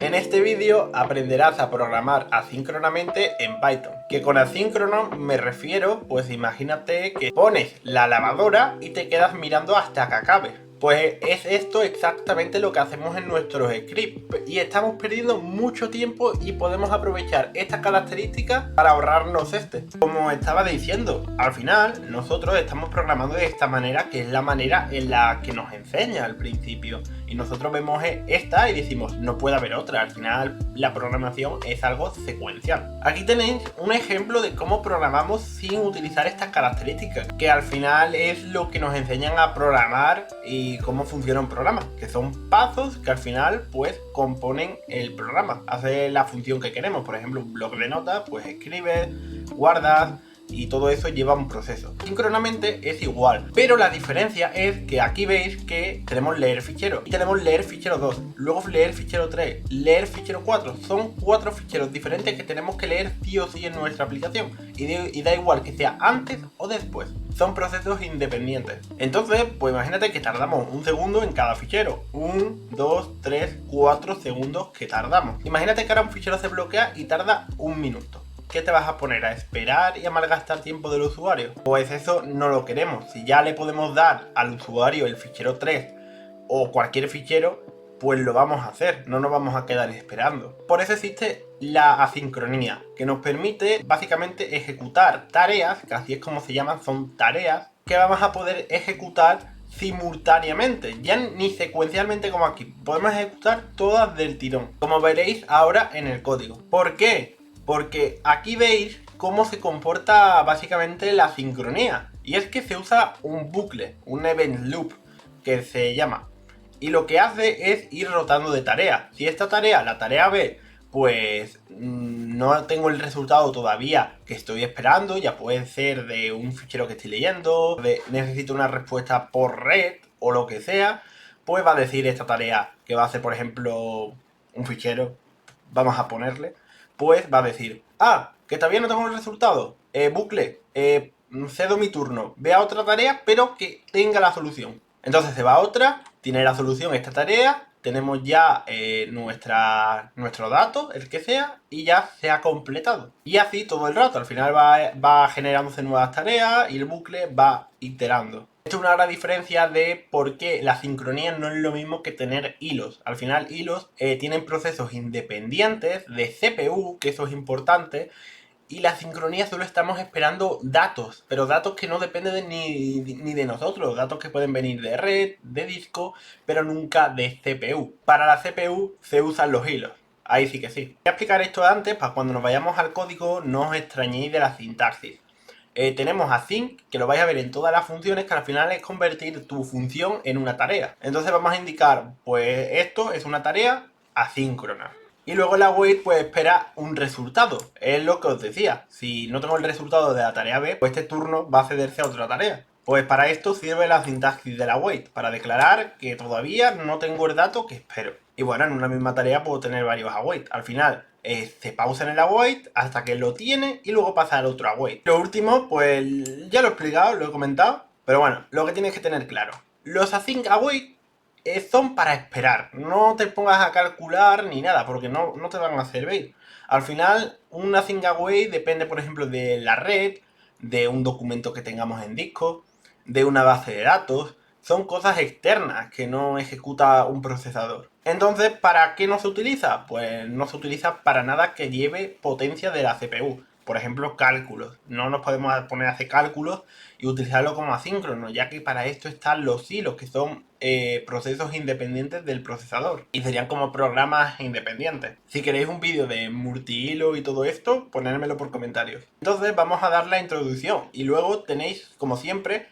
En este vídeo aprenderás a programar asíncronamente en Python. Que con asíncrono me refiero, pues imagínate que pones la lavadora y te quedas mirando hasta que acabe. Pues es esto exactamente lo que hacemos en nuestros scripts y estamos perdiendo mucho tiempo y podemos aprovechar esta característica para ahorrarnos este. Como estaba diciendo, al final nosotros estamos programando de esta manera, que es la manera en la que nos enseña al principio, y nosotros vemos esta y decimos no puede haber otra. Al final la programación es algo secuencial. Aquí tenéis un ejemplo de cómo programamos sin utilizar estas características, que al final es lo que nos enseñan a programar y cómo funciona un programa, que son pasos que al final pues componen el programa. Hace la función que queremos, por ejemplo un bloc de notas, pues escribes, guardas, y todo eso lleva un proceso. Síncronamente es igual, pero la diferencia es que aquí veis que tenemos leer fichero y tenemos leer fichero 2, luego leer fichero 3, leer fichero 4. Son 4 ficheros diferentes que tenemos que leer sí o sí en nuestra aplicación, y da igual que sea antes o después. Son procesos independientes. Entonces, pues imagínate que tardamos un segundo en cada fichero. 1, 2, 3, 4 segundos que tardamos. Imagínate que ahora un fichero se bloquea y tarda un minuto. ¿Qué te vas a poner? ¿A esperar y a malgastar tiempo del usuario? Pues eso no lo queremos. Si ya le podemos dar al usuario el fichero 3 o cualquier fichero, pues lo vamos a hacer, no nos vamos a quedar esperando. Por eso existe la asincronía, que nos permite básicamente ejecutar tareas, que así es como se llaman, son tareas que vamos a poder ejecutar simultáneamente, ya ni secuencialmente como aquí. Podemos ejecutar todas del tirón, como veréis ahora en el código. ¿Por qué? Porque aquí veis cómo se comporta básicamente la sincronía. Y es que se usa un bucle, un event loop, que se llama. Y lo que hace es ir rotando de tarea. Si esta tarea, la tarea B, pues no tengo el resultado todavía que estoy esperando, ya puede ser de un fichero que estoy leyendo, necesito una respuesta por red o lo que sea, pues va a decir esta tarea que va a hacer, por ejemplo, un fichero, vamos a ponerle, pues va a decir, que todavía no tengo el resultado, bucle, cedo mi turno, ve a otra tarea pero que tenga la solución. Entonces se va a otra, tiene la solución esta tarea, tenemos ya nuestro dato, el que sea, y ya se ha completado. Y así todo el rato, al final va generándose nuevas tareas y el bucle va iterando. Esto es una gran diferencia de por qué la sincronía no es lo mismo que tener hilos. Al final hilos tienen procesos independientes de CPU, que eso es importante, y la sincronía solo estamos esperando datos, pero datos que no dependen ni de nosotros, datos que pueden venir de red, de disco, pero nunca de CPU. Para la CPU se usan los hilos, ahí sí que sí. Voy a explicar esto antes para cuando nos vayamos al código no os extrañéis de la sintaxis. Tenemos async, que lo vais a ver en todas las funciones, que al final es convertir tu función en una tarea. Entonces vamos a indicar, pues esto es una tarea asíncrona. Y luego la wait pues espera un resultado. Es lo que os decía. Si no tengo el resultado de la tarea B, pues este turno va a cederse a otra tarea. Pues para esto sirve la sintaxis de la wait, para declarar que todavía no tengo el dato que espero. Y bueno, en una misma tarea puedo tener varios await. Al final se pausa en el await hasta que lo tiene y luego pasa al otro await. Lo último, pues ya lo he explicado, lo he comentado. Pero bueno, lo que tienes que tener claro. Los async await son para esperar, no te pongas a calcular ni nada, porque no te van a servir. Al final, un async await depende, por ejemplo, de la red, de un documento que tengamos en disco, de una base de datos. Son cosas externas que no ejecuta un procesador. Entonces, ¿para qué no se utiliza? Pues no se utiliza para nada que lleve potencia de la CPU. Por ejemplo, cálculos. No nos podemos poner a hacer cálculos y utilizarlo como asíncrono, ya que para esto están los hilos, que son procesos independientes del procesador. Y serían como programas independientes. Si queréis un vídeo de multihilo y todo esto, ponérmelo por comentarios. Entonces vamos a dar la introducción. Y luego tenéis, como siempre,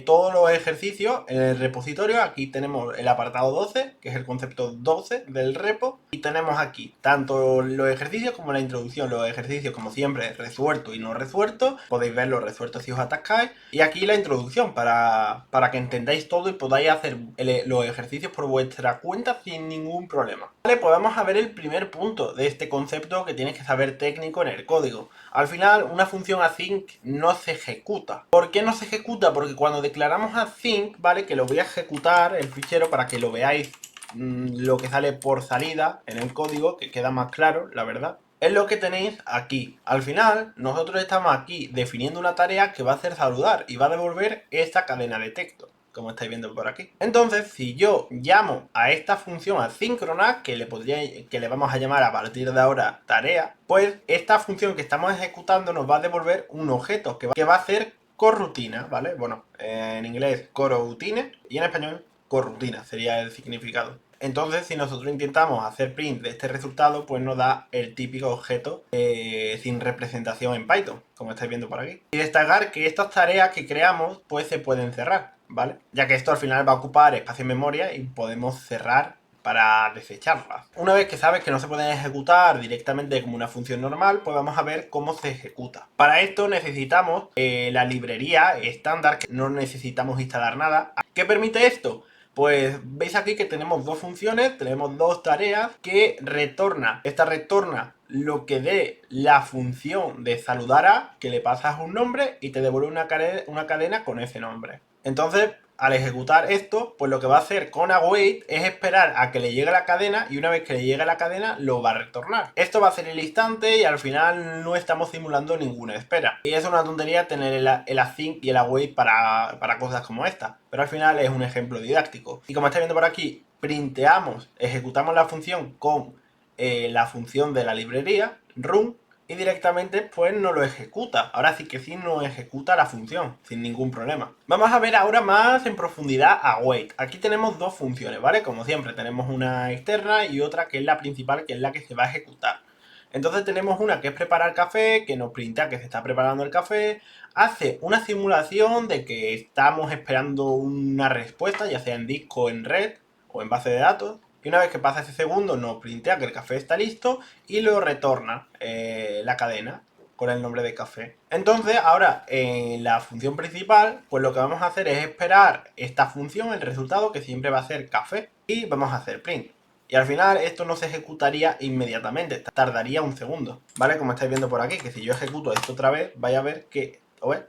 todos los ejercicios en el repositorio. Aquí tenemos el apartado 12, que es el concepto 12 del repo, y tenemos aquí tanto los ejercicios como la introducción. Los ejercicios, como siempre, resueltos y no resueltos, podéis ver los resueltos si os atascáis, y aquí la introducción para que entendáis todo y podáis hacer los ejercicios por vuestra cuenta sin ningún problema. Vale, pues vamos a ver el primer punto de este concepto que tienes que saber técnico en el código. Al final, una función async no se ejecuta. ¿Por qué no se ejecuta? Porque cuando declaramos async, ¿vale? Que lo voy a ejecutar el fichero para que lo veáis lo que sale por salida en el código, que queda más claro, la verdad, es lo que tenéis aquí. Al final, nosotros estamos aquí definiendo una tarea que va a hacer saludar y va a devolver esta cadena de texto, como estáis viendo por aquí. Entonces, si yo llamo a esta función asíncrona, que le vamos a llamar a partir de ahora tarea, pues esta función que estamos ejecutando nos va a devolver un objeto que va a hacer coroutine, ¿vale? Bueno, en inglés coroutine y en español corrutina sería el significado. Entonces, si nosotros intentamos hacer print de este resultado, pues nos da el típico objeto sin representación en Python, como estáis viendo por aquí. Y destacar que estas tareas que creamos, pues se pueden cerrar, ¿vale? Ya que esto al final va a ocupar espacio en memoria y podemos cerrar para desecharlas. Una vez que sabes que no se pueden ejecutar directamente como una función normal, pues vamos a ver cómo se ejecuta. Para esto necesitamos la librería estándar, que no necesitamos instalar nada. ¿Qué permite esto? Pues veis aquí que tenemos dos funciones, tenemos dos tareas que retorna. Esta retorna lo que dé la función de saludar a, que le pasas un nombre y te devuelve una cadena con ese nombre. Entonces, al ejecutar esto, pues lo que va a hacer con await es esperar a que le llegue la cadena y una vez que le llegue la cadena lo va a retornar. Esto va a ser el instante y al final no estamos simulando ninguna espera. Y es una tontería tener el async y el await para cosas como esta, pero al final es un ejemplo didáctico. Y como estáis viendo por aquí, ejecutamos la función con la función de la librería, run, y directamente pues no lo ejecuta. Ahora sí que sí no ejecuta la función sin ningún problema. Vamos a ver ahora más en profundidad await. Aquí tenemos dos funciones, ¿vale? Como siempre tenemos una externa y otra que es la principal, que es la que se va a ejecutar. Entonces tenemos una que es preparar café, que nos printa que se está preparando el café, hace una simulación de que estamos esperando una respuesta, ya sea en disco, en red o en base de datos. Y una vez que pasa ese segundo, nos printea que el café está listo y lo retorna la cadena con el nombre de café. Entonces, ahora en la función principal, pues lo que vamos a hacer es esperar esta función, el resultado, que siempre va a ser café, y vamos a hacer print. Y al final esto no se ejecutaría inmediatamente, tardaría un segundo, ¿vale? Como estáis viendo por aquí, que si yo ejecuto esto otra vez, vais a ver que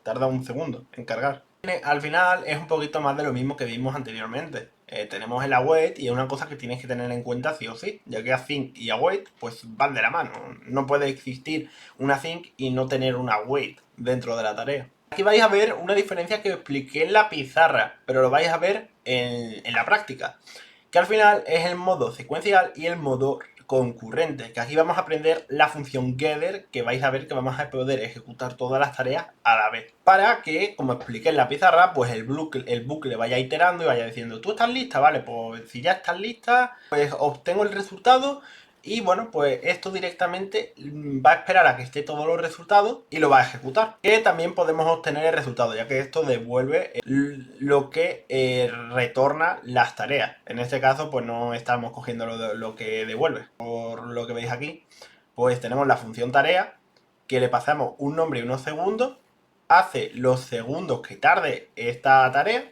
tarda un segundo en cargar. Al final es un poquito más de lo mismo que vimos anteriormente. Tenemos el await y es una cosa que tienes que tener en cuenta sí o sí, ya que async y await pues van de la mano. No puede existir un async y no tener un await dentro de la tarea. Aquí vais a ver una diferencia que expliqué en la pizarra, pero lo vais a ver en la práctica, que al final es el modo secuencial y el modo concurrente, que aquí vamos a aprender la función gather, que vais a ver que vamos a poder ejecutar todas las tareas a la vez, para que, como expliqué en la pizarra, pues el bucle vaya iterando y vaya diciendo, tú estás lista, vale, pues si ya estás lista, pues obtengo el resultado. Y bueno, pues esto directamente va a esperar a que esté todos los resultados y lo va a ejecutar. Que también podemos obtener el resultado, ya que esto devuelve lo que retorna las tareas. En este caso, pues no estamos cogiendo lo que devuelve. Por lo que veis aquí, pues tenemos la función tarea, que le pasamos un nombre y unos segundos, hace los segundos que tarde esta tarea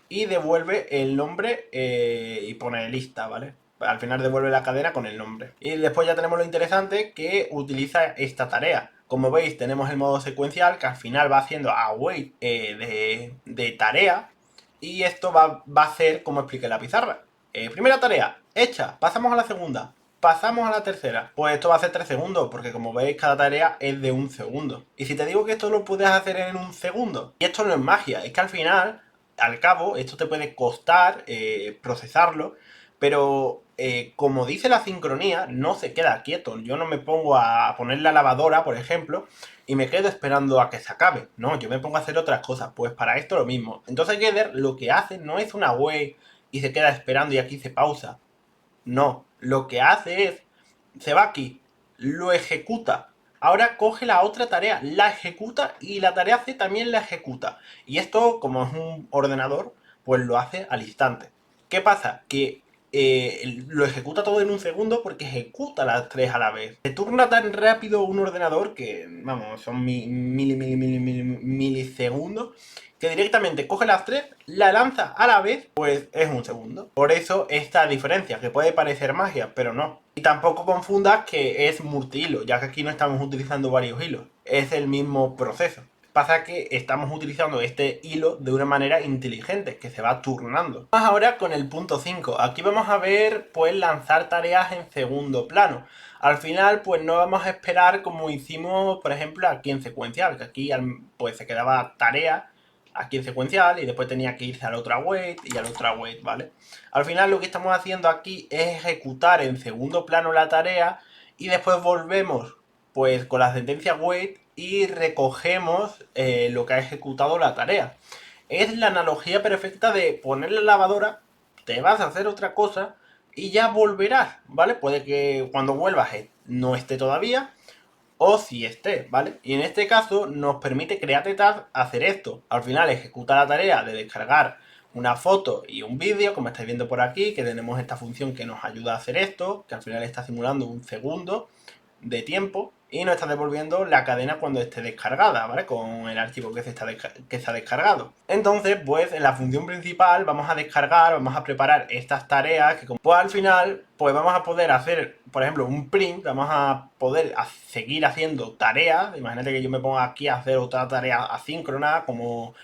y devuelve el nombre y pone lista, ¿vale? Al final devuelve la cadena con el nombre. Y después ya tenemos lo interesante, que utiliza esta tarea. Como veis, tenemos el modo secuencial, que al final va haciendo await de tarea. Y esto va a ser como expliqué en la pizarra. Primera tarea, hecha. Pasamos a la segunda. Pasamos a la tercera. Pues esto va a ser 3 segundos, porque como veis, cada tarea es de 1 segundo. Y si te digo que esto lo puedes hacer en 1 segundo, y esto no es magia, es que al final, al cabo, esto te puede costar procesarlo, pero como dice la sincronía, no se queda quieto. Yo no me pongo a poner la lavadora, por ejemplo, y me quedo esperando a que se acabe. No, yo me pongo a hacer otras cosas. Pues para esto lo mismo. Entonces Gather lo que hace no es una wait y se queda esperando y aquí se pausa. No, lo que hace es, se va aquí, lo ejecuta. Ahora coge la otra tarea, la ejecuta y la tarea C también la ejecuta. Y esto, como es un ordenador, pues lo hace al instante. ¿Qué pasa? Que lo ejecuta todo en 1 segundo porque ejecuta las 3 a la vez. Se turna tan rápido un ordenador que, vamos, son milisegundos, que directamente coge las 3, la lanza a la vez, pues es 1 segundo. Por eso esta diferencia, que puede parecer magia, pero no. Y tampoco confundas que es multihilo, ya que aquí no estamos utilizando varios hilos. Es el mismo proceso. Pasa que estamos utilizando este hilo de una manera inteligente, que se va turnando. Vamos ahora con el punto 5. Aquí vamos a ver, pues, lanzar tareas en segundo plano. Al final, pues no vamos a esperar como hicimos, por ejemplo, aquí en secuencial, que aquí pues se quedaba tarea aquí en secuencial y después tenía que irse a la otra wait y a la otra wait, ¿vale? Al final lo que estamos haciendo aquí es ejecutar en segundo plano la tarea y después volvemos pues con la sentencia wait y recogemos lo que ha ejecutado la tarea. Es la analogía perfecta de poner la lavadora, te vas a hacer otra cosa y ya volverás, ¿vale? Puede que cuando vuelvas no esté todavía, o si esté, ¿vale? Y en este caso nos permite Create Task hacer esto. Al final ejecuta la tarea de descargar una foto y un vídeo, como estáis viendo por aquí, que tenemos esta función que nos ayuda a hacer esto, que al final está simulando un segundo de tiempo y nos está devolviendo la cadena cuando esté descargada, ¿vale? Con el archivo que se ha descargado. Entonces, pues en la función principal vamos a descargar, vamos a preparar estas tareas que pues al final, pues vamos a poder hacer, por ejemplo, un print, vamos a poder seguir haciendo tareas. Imagínate que yo me ponga aquí a hacer otra tarea asíncrona, como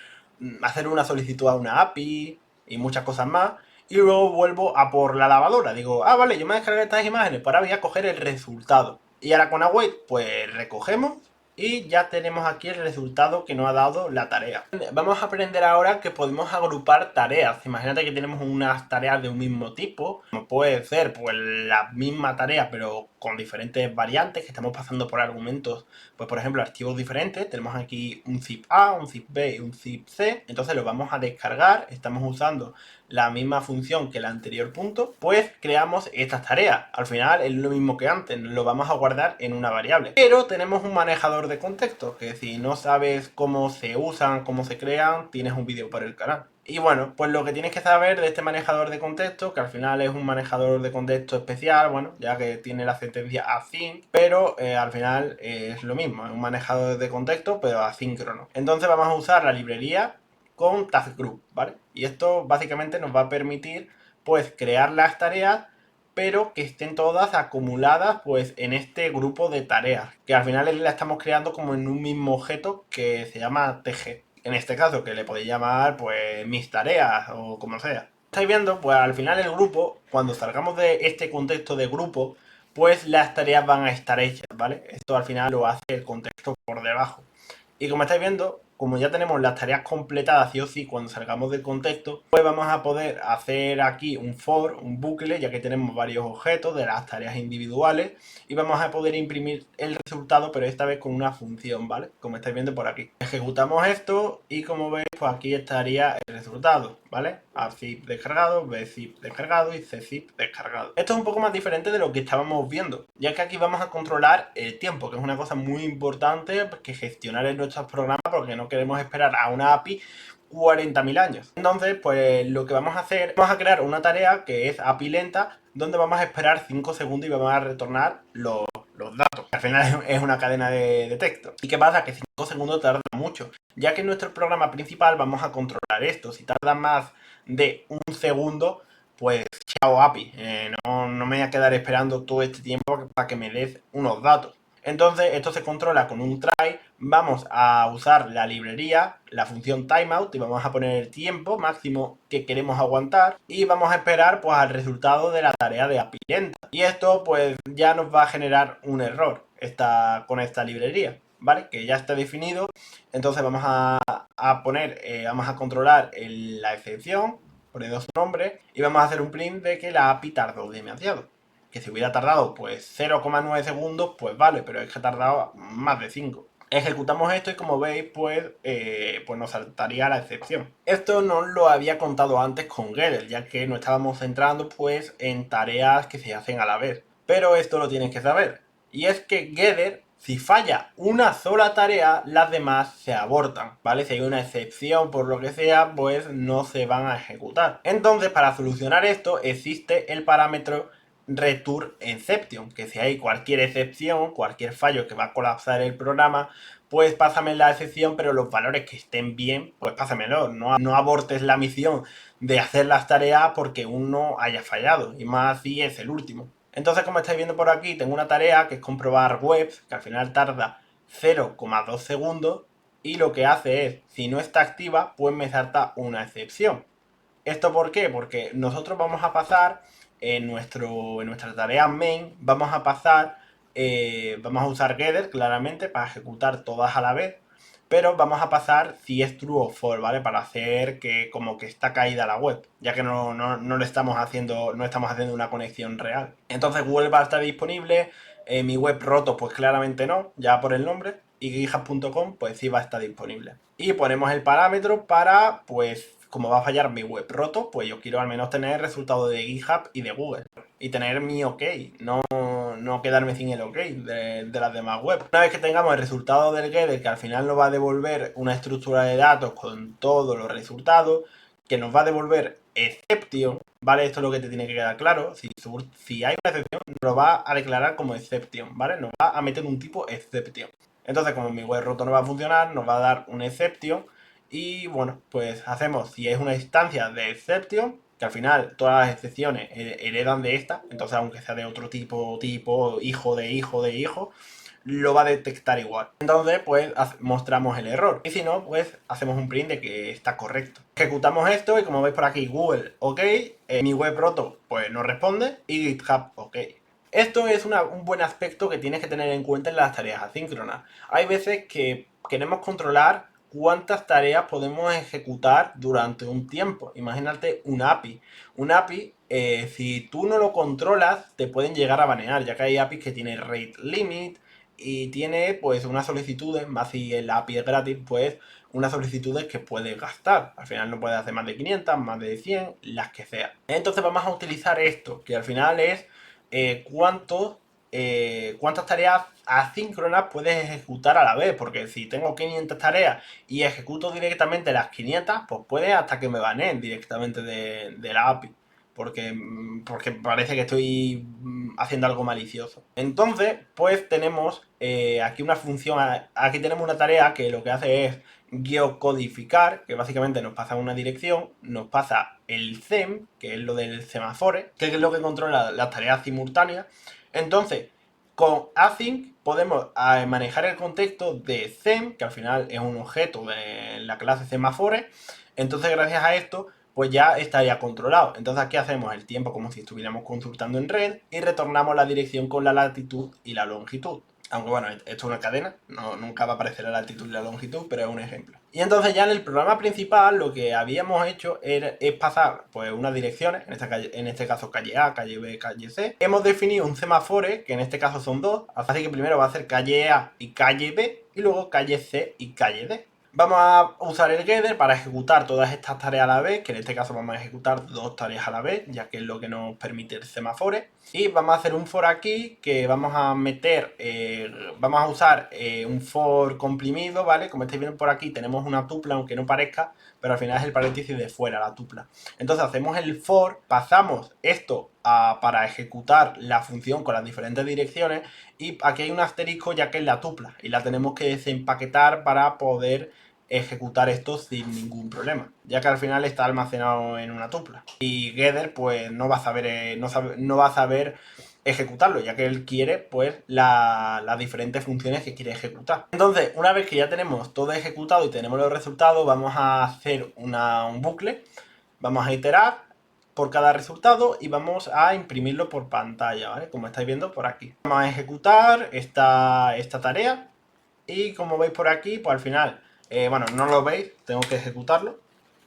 hacer una solicitud a una API y muchas cosas más. Y luego vuelvo a por la lavadora. Digo, vale, yo me descargué estas imágenes, pues ahora voy a coger el resultado. Y ahora con Await, pues recogemos y ya tenemos aquí el resultado que nos ha dado la tarea. Vamos a aprender ahora que podemos agrupar tareas. Imagínate que tenemos unas tareas de un mismo tipo, como puede ser pues la misma tarea pero con diferentes variantes, que estamos pasando por argumentos, pues por ejemplo archivos diferentes. Tenemos aquí un zip A, un zip B y un zip C, entonces lo vamos a descargar, estamos usando la misma función que el anterior punto, pues creamos estas tareas. Al final es lo mismo que antes, lo vamos a guardar en una variable. Pero tenemos un manejador de contexto, que si no sabes cómo se usan, cómo se crean, tienes un vídeo por el canal. Y bueno, pues lo que tienes que saber de este manejador de contexto, que al final es un manejador de contexto especial, bueno, ya que tiene la sentencia async, pero al final es lo mismo, es un manejador de contexto, pero asíncrono. Entonces vamos a usar la librería con Task Group, ¿vale? Y esto básicamente nos va a permitir pues crear las tareas, pero que estén todas acumuladas pues en este grupo de tareas, que al final la estamos creando como en un mismo objeto que se llama TG. En este caso, que le podéis llamar pues mis tareas o como sea. Estáis viendo, pues al final el grupo, cuando salgamos de este contexto de grupo, pues las tareas van a estar hechas, ¿vale? Esto al final lo hace el contexto por debajo. Y como estáis viendo, como ya tenemos las tareas completadas sí o sí cuando salgamos del contexto, pues vamos a poder hacer aquí un for, un bucle, ya que tenemos varios objetos de las tareas individuales, y vamos a poder imprimir el resultado, pero esta vez con una función, ¿vale? Como estáis viendo por aquí. Ejecutamos esto y como veis, pues aquí estaría el resultado, ¿vale? A zip descargado, B zip descargado y C zip descargado. Esto es un poco más diferente de lo que estábamos viendo, ya que aquí vamos a controlar el tiempo, que es una cosa muy importante que gestionar en nuestros programas, porque no queremos esperar a una API 40.000 años. Entonces, pues lo que vamos a hacer, vamos a crear una tarea que es API lenta, donde vamos a esperar 5 segundos y vamos a retornar los datos. Al final es una cadena de texto. ¿Y qué pasa? Que 5 segundos tarda mucho, ya que en nuestro programa principal vamos a controlar esto. Si tarda más de un segundo, pues chao API, no me voy a quedar esperando todo este tiempo para que me des unos datos. Entonces esto se controla con un try. Vamos a usar la librería, la función timeout, y vamos a poner el tiempo máximo que queremos aguantar y vamos a esperar pues al resultado de la tarea de API lenta. Y esto pues ya nos va a generar un error con esta librería, ¿vale? Que ya está definido. Entonces vamos a poner, vamos a controlar la excepción poniendo su nombre y vamos a hacer un print de que la API tardó demasiado. Que si hubiera tardado pues 0,9 segundos, pues vale, pero es que ha tardado más de 5. Ejecutamos esto y como veis, pues nos saltaría la excepción. Esto no lo había contado antes con Gradle, ya que nos estábamos centrando pues en tareas que se hacen a la vez. Pero esto lo tienes que saber. Y es que Gradle, si falla una sola tarea, las demás se abortan, ¿vale? Si hay una excepción por lo que sea, pues no se van a ejecutar. Entonces, para solucionar esto, existe el parámetro return exception, que si hay cualquier excepción, cualquier fallo que va a colapsar el programa, pues pásame la excepción, pero los valores que estén bien, pues pásamelo. No abortes la misión de hacer las tareas porque uno haya fallado, y más si es el último. Entonces, como estáis viendo por aquí, tengo una tarea que es comprobar webs, que al final tarda 0,2 segundos, y lo que hace es, si no está activa, pues me salta una excepción. ¿Esto por qué? Porque nosotros vamos a pasar en nuestra tarea main, vamos a pasar, vamos a usar Gather claramente para ejecutar todas a la vez, pero vamos a pasar si es true o false, ¿vale? Para hacer que como que está caída la web, ya que no le estamos haciendo, no estamos haciendo una conexión real. Entonces Google va a estar disponible, mi web roto pues claramente no, ya por el nombre, y github.com pues sí va a estar disponible. Y ponemos el parámetro para, pues, como va a fallar mi web roto, pues yo quiero al menos tener el resultado de GitHub y de Google. Y tener mi OK, no quedarme sin el OK de las demás webs. Una vez que tengamos el resultado del getter, que al final nos va a devolver una estructura de datos con todos los resultados, que nos va a devolver exception, ¿vale? Esto es lo que te tiene que quedar claro. Si hay una excepción, nos lo va a declarar como exception, ¿vale? Nos va a meter un tipo exception. Entonces, como mi web roto no va a funcionar, nos va a dar un exception. Y bueno, pues hacemos, si es una instancia de exception, que al final todas las excepciones heredan de esta, entonces aunque sea de otro tipo, hijo de hijo de hijo, lo va a detectar igual. Entonces, pues mostramos el error. Y si no, pues hacemos un print de que está correcto. Ejecutamos esto y como veis por aquí, Google, OK, mi web roto, pues no responde, y GitHub, OK. Esto es un buen aspecto que tienes que tener en cuenta en las tareas asíncronas. Hay veces que queremos controlar cuántas tareas podemos ejecutar durante un tiempo. Imagínate un API. Un API, si tú no lo controlas, te pueden llegar a banear, ya que hay APIs que tienen rate limit y tiene pues unas solicitudes, más si el API es gratis, pues unas solicitudes que puedes gastar. Al final no puedes hacer más de 500, más de 100, las que sean. Entonces vamos a utilizar esto, que al final es cuántas tareas asíncronas puedes ejecutar a la vez, porque si tengo 500 tareas y ejecuto directamente las 500, pues puede hasta que me baneen directamente de la API, porque parece que estoy haciendo algo malicioso. Entonces, pues tenemos aquí una función, aquí tenemos una tarea que lo que hace es geocodificar, que básicamente nos pasa una dirección, nos pasa el SEM, que es lo del semafore, que es lo que controla las tareas simultáneas. Entonces, con async podemos manejar el contexto de SEM, que al final es un objeto de la clase semafore. Entonces, gracias a esto, pues ya estaría controlado. Entonces aquí hacemos el tiempo como si estuviéramos consultando en red y retornamos la dirección con la latitud y la longitud. Aunque bueno, esto es una cadena, nunca va a aparecer la latitud y la longitud, pero es un ejemplo. Y entonces ya en el programa principal lo que habíamos hecho es pasar pues unas direcciones, en este caso calle A, calle B, calle C. Hemos definido un semafore, que en este caso son dos, así que primero va a ser calle A y calle B, y luego calle C y calle D. Vamos a usar el Gather para ejecutar todas estas tareas a la vez, que en este caso vamos a ejecutar dos tareas a la vez, ya que es lo que nos permite el semafore. Y vamos a hacer un for aquí, que vamos a meter, vamos a usar un for comprimido, ¿vale? Como estáis viendo por aquí tenemos una tupla, aunque no parezca, pero al final es el paréntesis de fuera, la tupla. Entonces hacemos el for, pasamos esto para ejecutar la función con las diferentes direcciones, y aquí hay un asterisco ya que es la tupla, y la tenemos que desempaquetar para poder ejecutar esto sin ningún problema, ya que al final está almacenado en una tupla. Y Gather pues no va a saber, no va a saber ejecutarlo, ya que él quiere pues las diferentes funciones que quiere ejecutar. Entonces, una vez que ya tenemos todo ejecutado y tenemos los resultados, vamos a hacer un bucle, vamos a iterar por cada resultado y vamos a imprimirlo por pantalla, ¿vale? Como estáis viendo por aquí. Vamos a ejecutar esta tarea y como veis por aquí, pues al final, bueno, no lo veis, tengo que ejecutarlo.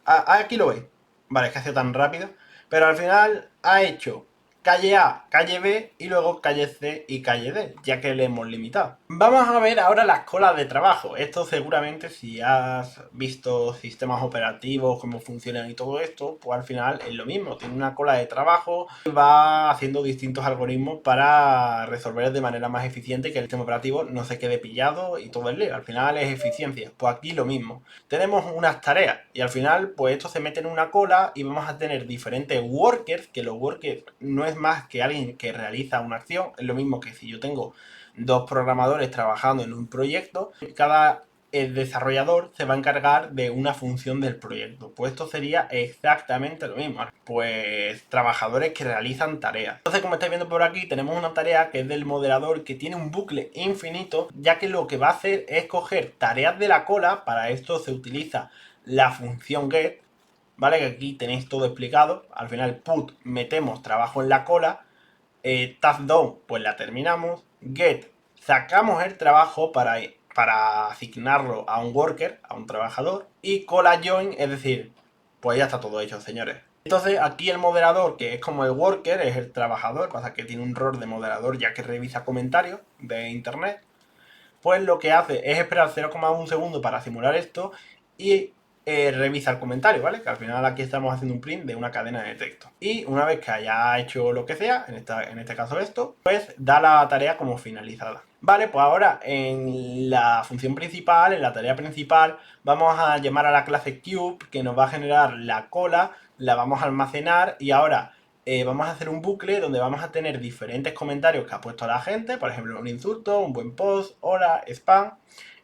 Aquí lo veis. Vale, es que ha sido tan rápido. Pero al final ha hecho calle A, calle B y luego calle C y calle D, ya que le hemos limitado. Vamos a ver ahora las colas de trabajo. Esto seguramente si has visto sistemas operativos, cómo funcionan y todo esto, pues al final es lo mismo. Tiene una cola de trabajo y va haciendo distintos algoritmos para resolver de manera más eficiente, que el sistema operativo no se quede pillado y todo el lío. Al final es eficiencia. Pues aquí lo mismo. Tenemos unas tareas y al final pues esto se mete en una cola y vamos a tener diferentes workers, que los workers no es más que alguien que realiza una acción. Es lo mismo que si yo tengo dos programadores trabajando en un proyecto, cada el desarrollador se va a encargar de una función del proyecto. Pues esto sería exactamente lo mismo. Pues trabajadores que realizan tareas. Entonces, como estáis viendo por aquí, tenemos una tarea que es del moderador que tiene un bucle infinito, ya que lo que va a hacer es coger tareas de la cola. Para esto se utiliza la función get, ¿vale? Que aquí tenéis todo explicado. Al final, put, metemos trabajo en la cola. Task done, pues la terminamos. Get, sacamos el trabajo para asignarlo a un worker, a un trabajador. Y cola join, es decir, pues ya está todo hecho, señores. Entonces aquí el moderador, que es como el worker, es el trabajador, pasa que tiene un rol de moderador ya que revisa comentarios de internet, pues lo que hace es esperar 0,1 segundo para simular esto y revisa el comentario, ¿vale? Que al final aquí estamos haciendo un print de una cadena de texto. Y una vez que haya hecho lo que sea, en este caso esto, pues da la tarea como finalizada. Vale, pues ahora en la función principal, en la tarea principal, vamos a llamar a la clase cube que nos va a generar la cola, la vamos a almacenar y ahora vamos a hacer un bucle donde vamos a tener diferentes comentarios que ha puesto la gente, por ejemplo, un insulto, un buen post, hola, spam,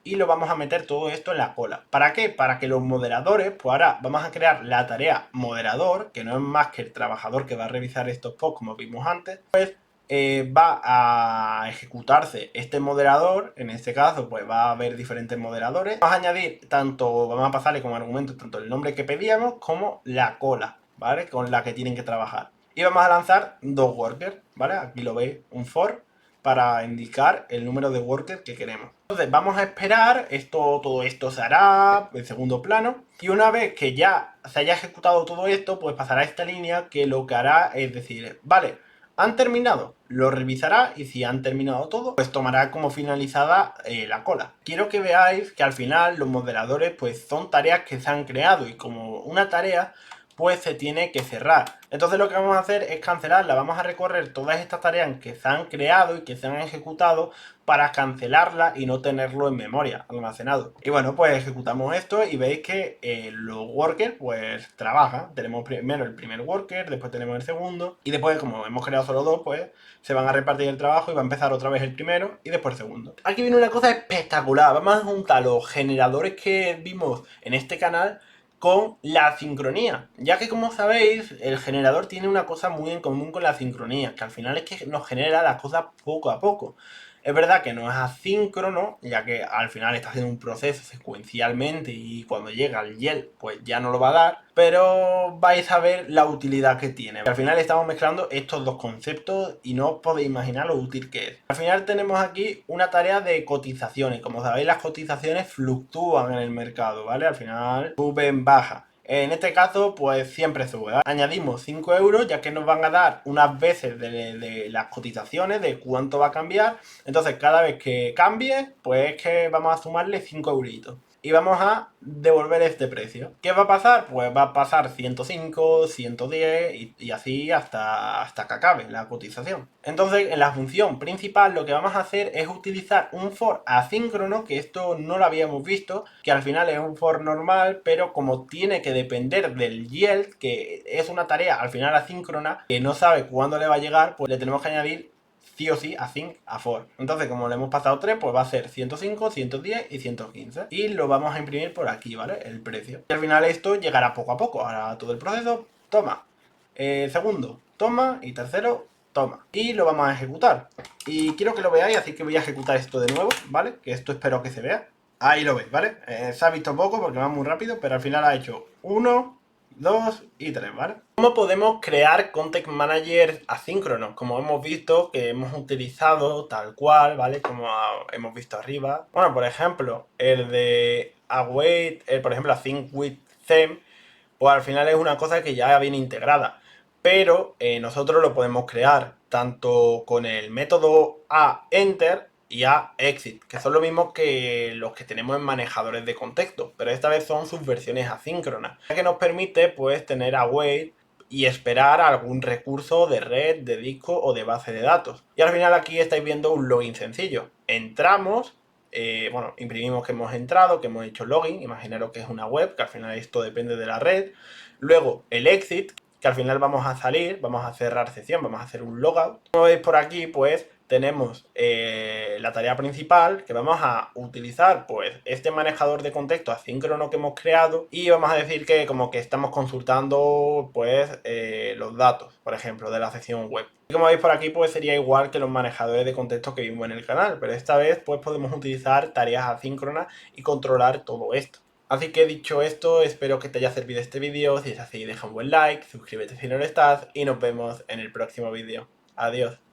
y lo vamos a meter todo esto en la cola. ¿Para qué? Para que los moderadores, pues ahora vamos a crear la tarea moderador, que no es más que el trabajador que va a revisar estos posts como vimos antes, pues va a ejecutarse este moderador. En este caso pues va a haber diferentes moderadores. Vamos a añadir vamos a pasarle como argumento tanto el nombre que pedíamos como la cola, ¿vale? Con la que tienen que trabajar. Y vamos a lanzar dos workers, ¿vale? Aquí lo veis, un for, para indicar el número de workers que queremos. Entonces vamos a esperar, todo esto se hará en segundo plano, y una vez que ya se haya ejecutado todo esto, pues pasará esta línea que lo que hará es decir, vale, han terminado, lo revisará y si han terminado todo, pues tomará como finalizada la cola. Quiero que veáis que al final los moderadores pues son tareas que se han creado y como una tarea pues se tiene que cerrar. Entonces lo que vamos a hacer es cancelarla. Vamos a recorrer todas estas tareas que se han creado y que se han ejecutado para cancelarla y no tenerlo en memoria almacenado. Y bueno, pues ejecutamos esto y veis que los workers pues trabajan. Tenemos primero el primer worker, después tenemos el segundo y después como hemos creado solo dos pues se van a repartir el trabajo y va a empezar otra vez el primero y después el segundo. Aquí viene una cosa espectacular. Vamos a juntar los generadores que vimos en este canal con la sincronía, ya que como sabéis el generador tiene una cosa muy en común con la sincronía, que al final es que nos genera las cosas poco a poco. Es verdad que no es asíncrono, ya que al final está haciendo un proceso secuencialmente y cuando llega el YEL pues ya no lo va a dar, pero vais a ver la utilidad que tiene. Al final estamos mezclando estos dos conceptos y no os podéis imaginar lo útil que es. Al final tenemos aquí una tarea de cotizaciones. Como sabéis, las cotizaciones fluctúan en el mercado, ¿vale? Al final suben, bajan. En este caso, pues siempre sube, ¿vale? Añadimos 5 euros, ya que nos van a dar unas veces de las cotizaciones, de cuánto va a cambiar. Entonces, cada vez que cambie, pues es que vamos a sumarle 5 euritos. Y vamos a devolver este precio. ¿Qué va a pasar? Pues va a pasar 105, 110 y así hasta que acabe la cotización. Entonces, en la función principal lo que vamos a hacer es utilizar un for asíncrono, que esto no lo habíamos visto, que al final es un for normal, pero como tiene que depender del yield, que es una tarea al final asíncrona, que no sabe cuándo le va a llegar, pues le tenemos que añadir sí o sí async a for. Entonces, como le hemos pasado 3, pues va a ser 105, 110 y 115. Y lo vamos a imprimir por aquí, ¿vale? El precio. Y al final esto llegará poco a poco. Ahora todo el proceso, toma. Segundo, toma. Y tercero, toma. Y lo vamos a ejecutar. Y quiero que lo veáis, así que voy a ejecutar esto de nuevo, ¿vale? Que esto espero que se vea. Ahí lo veis, ¿vale? Se ha visto poco porque va muy rápido, pero al final ha hecho 1, 2 y 3, ¿vale? ¿Cómo podemos crear Content Manager asíncronos? Como hemos visto, que hemos utilizado tal cual, ¿vale? Como hemos visto arriba. Bueno, por ejemplo, el de Await, por ejemplo, Async with Them, pues al final es una cosa que ya viene integrada. Pero nosotros lo podemos crear tanto con el método aEnter y aExit, que son lo mismo que los que tenemos en manejadores de contexto, pero esta vez son sus versiones asíncronas, que nos permite pues tener await y esperar algún recurso de red, de disco o de base de datos. Y al final aquí estáis viendo un login sencillo. Entramos, bueno, imprimimos que hemos entrado, que hemos hecho login, imaginaros que es una web, que al final esto depende de la red. Luego el exit, que al final vamos a salir, vamos a cerrar sesión, vamos a hacer un logout. Como veis por aquí, pues tenemos la tarea principal, que vamos a utilizar pues este manejador de contexto asíncrono que hemos creado, y vamos a decir que como que estamos consultando pues los datos, por ejemplo, de la sección web. Y como veis por aquí, pues sería igual que los manejadores de contexto que vimos en el canal, pero esta vez pues podemos utilizar tareas asíncronas y controlar todo esto. Así que dicho esto, espero que te haya servido este vídeo. Si es así, deja un buen like, suscríbete si no lo estás y nos vemos en el próximo vídeo. Adiós.